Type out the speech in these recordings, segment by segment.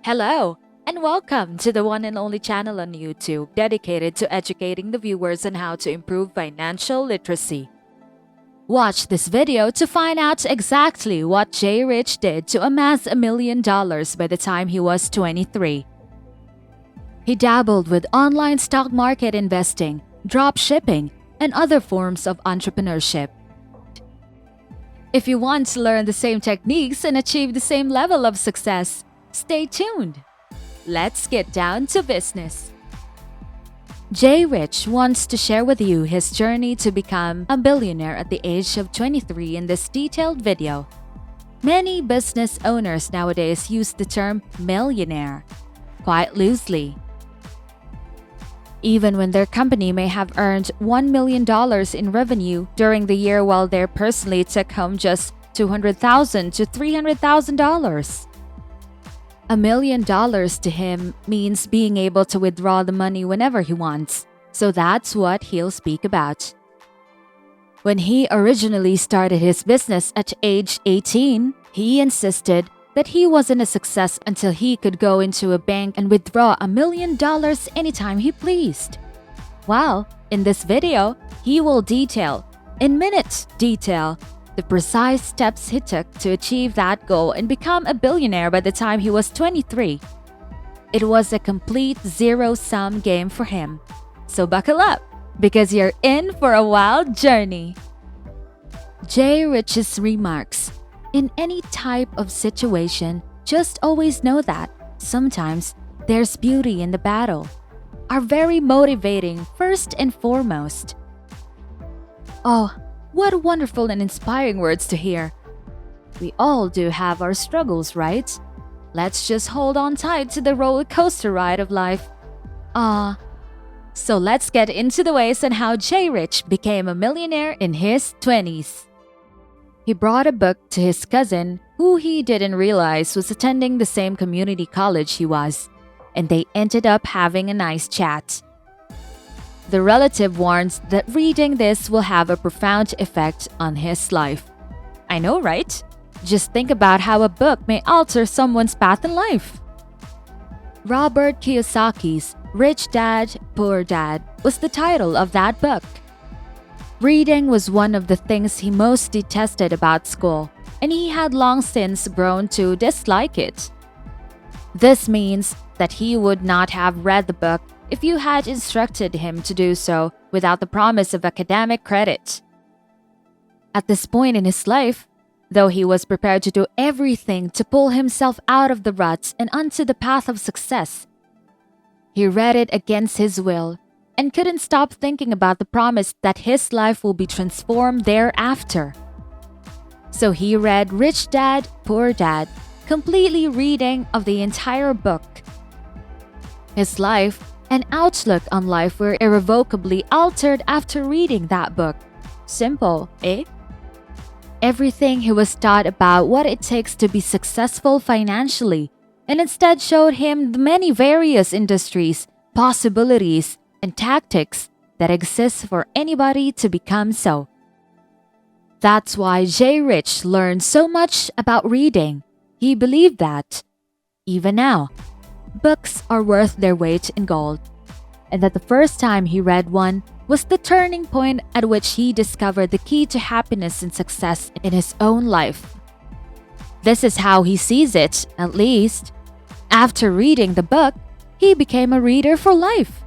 Hello, and welcome to the one and only channel on YouTube dedicated to educating the viewers on how to improve financial literacy. Watch this video to find out exactly what Jay Rich did to amass $1 million by the time he was 23. He dabbled with online stock market investing, dropshipping, and other forms of entrepreneurship. If you want to learn the same techniques and achieve the same level of success, stay tuned. Let's get down to business. Jay Rich wants to share with you his journey to become a billionaire at the age of 23 in this detailed video. Many business owners nowadays use the term millionaire quite loosely. Even when their company may have earned $1 million in revenue during the year while they personally took home just $200,000 to $300,000. $1 million to him means being able to withdraw the money whenever he wants, so that's what he'll speak about. When he originally started his business at age 18, he insisted that he wasn't a success until he could go into a bank and withdraw $1 million anytime he pleased. Well, in this video, he will detail, in minute detail, the precise steps he took to achieve that goal and become a billionaire by the time he was 23. It was a complete zero-sum game for him. So buckle up, because you're in for a wild journey. Jay Rich's remarks: in any type of situation, just always know that sometimes there's beauty in the battle, are very motivating first and foremost. Oh, what wonderful and inspiring words to hear. We all do have our struggles, right? Let's just hold on tight to the roller coaster ride of life. So let's get into the ways on how Jay Rich became a millionaire in his 20s. He brought a book to his cousin, who he didn't realize was attending the same community college he was, and they ended up having a nice chat. The relative warns that reading this will have a profound effect on his life. I know, right? Just think about how a book may alter someone's path in life. Robert Kiyosaki's Rich Dad, Poor Dad was the title of that book. Reading was one of the things he most detested about school, and he had long since grown to dislike it. This means that he would not have read the book if you had instructed him to do so without the promise of academic credit. At this point in his life, though he was prepared to do everything to pull himself out of the ruts and onto the path of success, he read it against his will and couldn't stop thinking about the promise that his life will be transformed thereafter. So he read Rich Dad, Poor Dad, completely reading of the entire book. His life and outlook on life were irrevocably altered after reading that book. Simple, eh? Everything he was taught about what it takes to be successful financially, and instead showed him the many various industries, possibilities, and tactics that exist for anybody to become so. That's why Jay Rich learned so much about reading. He believed that, even now, books are worth their weight in gold, and that the first time he read one was the turning point at which he discovered the key to happiness and success in his own life. This is how he sees it, at least. After reading the book, he became a reader for life.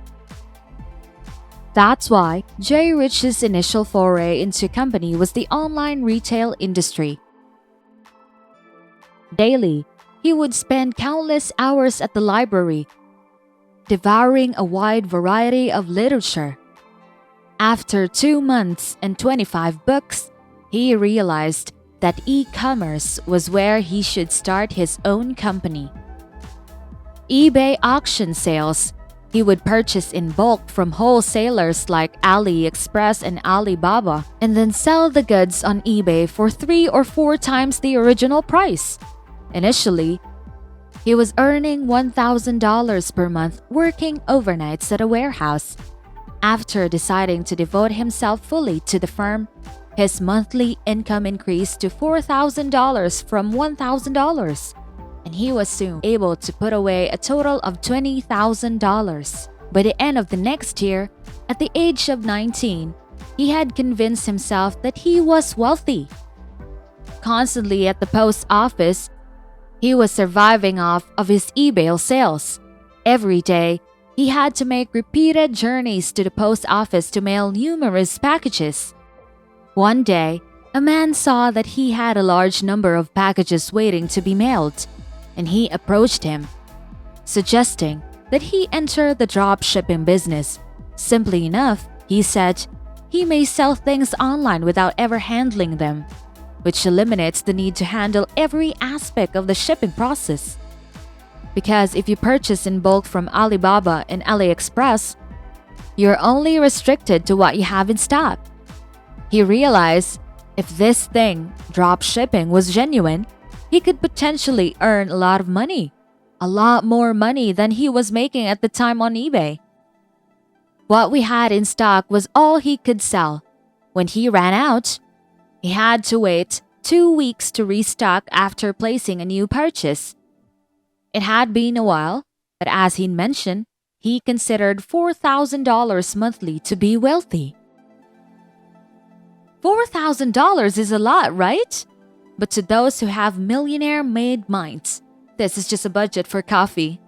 That's why Jay Rich's initial foray into company was the online retail industry. Daily, he would spend countless hours at the library, devouring a wide variety of literature. After 2 months and 25 books, he realized that e-commerce was where he should start his own company. eBay auction sales. He would purchase in bulk from wholesalers like AliExpress and Alibaba, and then sell the goods on eBay for 3 or 4 times the original price. Initially, he was earning $1,000 per month working overnights at a warehouse. After deciding to devote himself fully to the firm, his monthly income increased to $4,000 from $1,000. and he was soon able to put away a total of $20,000. By the end of the next year, at the age of 19, he had convinced himself that he was wealthy. Constantly at the post office, he was surviving off of his eBay sales. Every day, he had to make repeated journeys to the post office to mail numerous packages. One day, a man saw that he had a large number of packages waiting to be mailed, and he approached him, suggesting that he enter the dropshipping business. Simply enough, he said, he may sell things online without ever handling them, which eliminates the need to handle every aspect of the shipping process. Because if you purchase in bulk from Alibaba and AliExpress, you're only restricted to what you have in stock. He realized if this thing, dropshipping, was genuine, he could potentially earn a lot of money, a lot more money than he was making at the time on eBay. What we had in stock was all he could sell. When he ran out, he had to wait 2 weeks to restock after placing a new purchase. It had been a while, but as he mentioned, he considered $4,000 monthly to be wealthy. $4,000 is a lot, right? But to those who have millionaire-made minds, this is just a budget for coffee.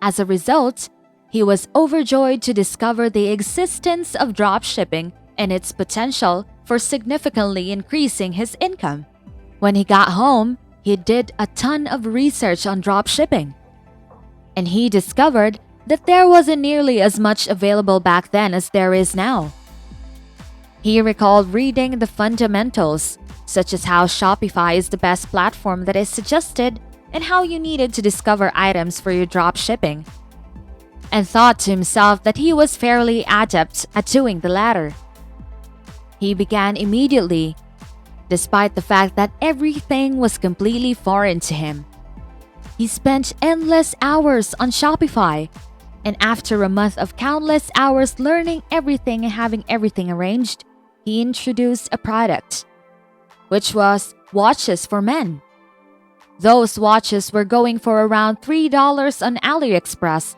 As a result, he was overjoyed to discover the existence of dropshipping and its potential for significantly increasing his income. When he got home, he did a ton of research on dropshipping, and he discovered that there wasn't nearly as much available back then as there is now. He recalled reading the fundamentals, such as how Shopify is the best platform that is suggested and how you needed to discover items for your dropshipping, and thought to himself that he was fairly adept at doing the latter. He began immediately, despite the fact that everything was completely foreign to him. He spent endless hours on Shopify, and after a month of countless hours learning everything and having everything arranged, he introduced a product, which was watches for men. Those watches were going for around $3 on AliExpress,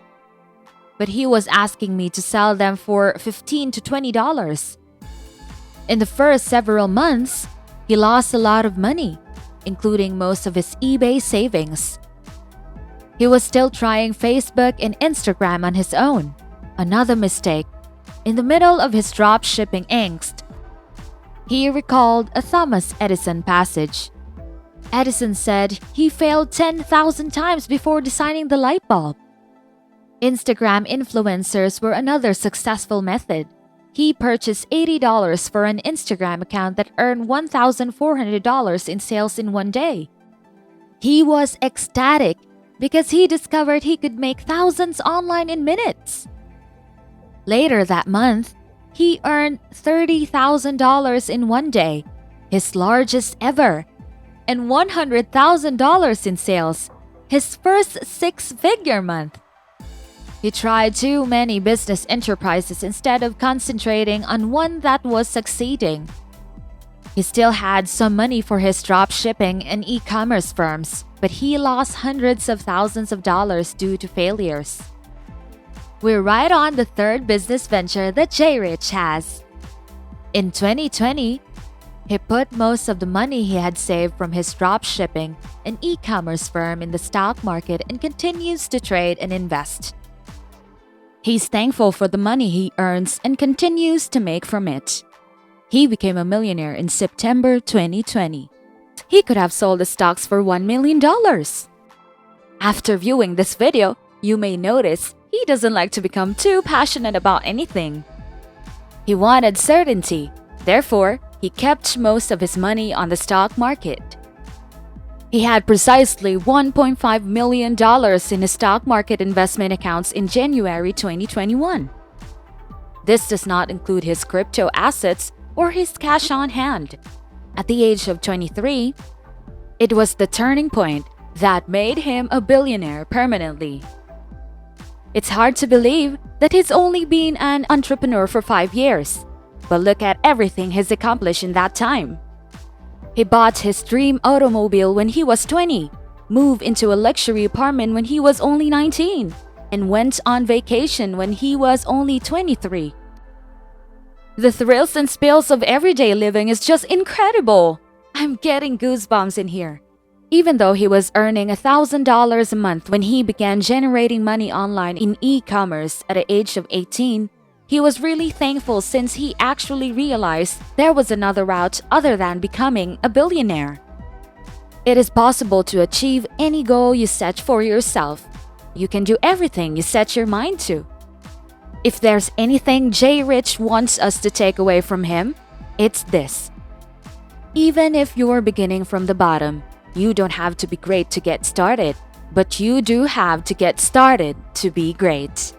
but he was asking me to sell them for $15 to $20. In the first several months, he lost a lot of money, including most of his eBay savings. He was still trying Facebook and Instagram on his own. Another mistake. In the middle of his dropshipping angst, he recalled a Thomas Edison passage. Edison said he failed 10,000 times before designing the light bulb. Instagram influencers were another successful method. He purchased $80 for an Instagram account that earned $1,400 in sales in one day. He was ecstatic because he discovered he could make thousands online in minutes. Later that month, he earned $30,000 in one day, his largest ever, and $100,000 in sales, his first six-figure month. He tried too many business enterprises instead of concentrating on one that was succeeding. He still had some money for his dropshipping and e-commerce firms, but he lost hundreds of thousands of dollars due to failures. We're right on the third business venture that Jay Rich has. In 2020, he put most of the money he had saved from his dropshipping and e-commerce firm in the stock market and continues to trade and invest. He's thankful for the money he earns and continues to make from it. He became a millionaire in September 2020. He could have sold the stocks for $1 million. After viewing this video, you may notice he doesn't like to become too passionate about anything. He wanted certainty, therefore, he kept most of his money on the stock market. He had precisely $1.5 million in his stock market investment accounts in January 2021. This does not include his crypto assets or his cash on hand. At the age of 23, it was the turning point that made him a billionaire permanently. It's hard to believe that he's only been an entrepreneur for 5 years, but look at everything he's accomplished in that time. He bought his dream automobile when he was 20, moved into a luxury apartment when he was only 19, and went on vacation when he was only 23. The thrills and spills of everyday living is just incredible. I'm getting goosebumps in here. Even though he was earning $1,000 a month when he began generating money online in e-commerce at the age of 18, he was really thankful since he actually realized there was another route other than becoming a billionaire. It is possible to achieve any goal you set for yourself. You can do everything you set your mind to. If there's anything Jay Rich wants us to take away from him, it's this. Even if you're beginning from the bottom, you don't have to be great to get started, but you do have to get started to be great.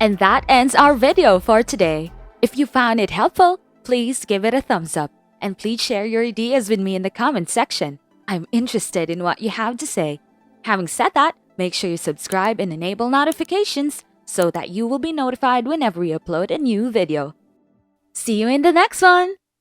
And that ends our video for today. If you found it helpful, please give it a thumbs up. And please share your ideas with me in the comment section. I'm interested in what you have to say. Having said that, make sure you subscribe and enable notifications so that you will be notified whenever we upload a new video. See you in the next one!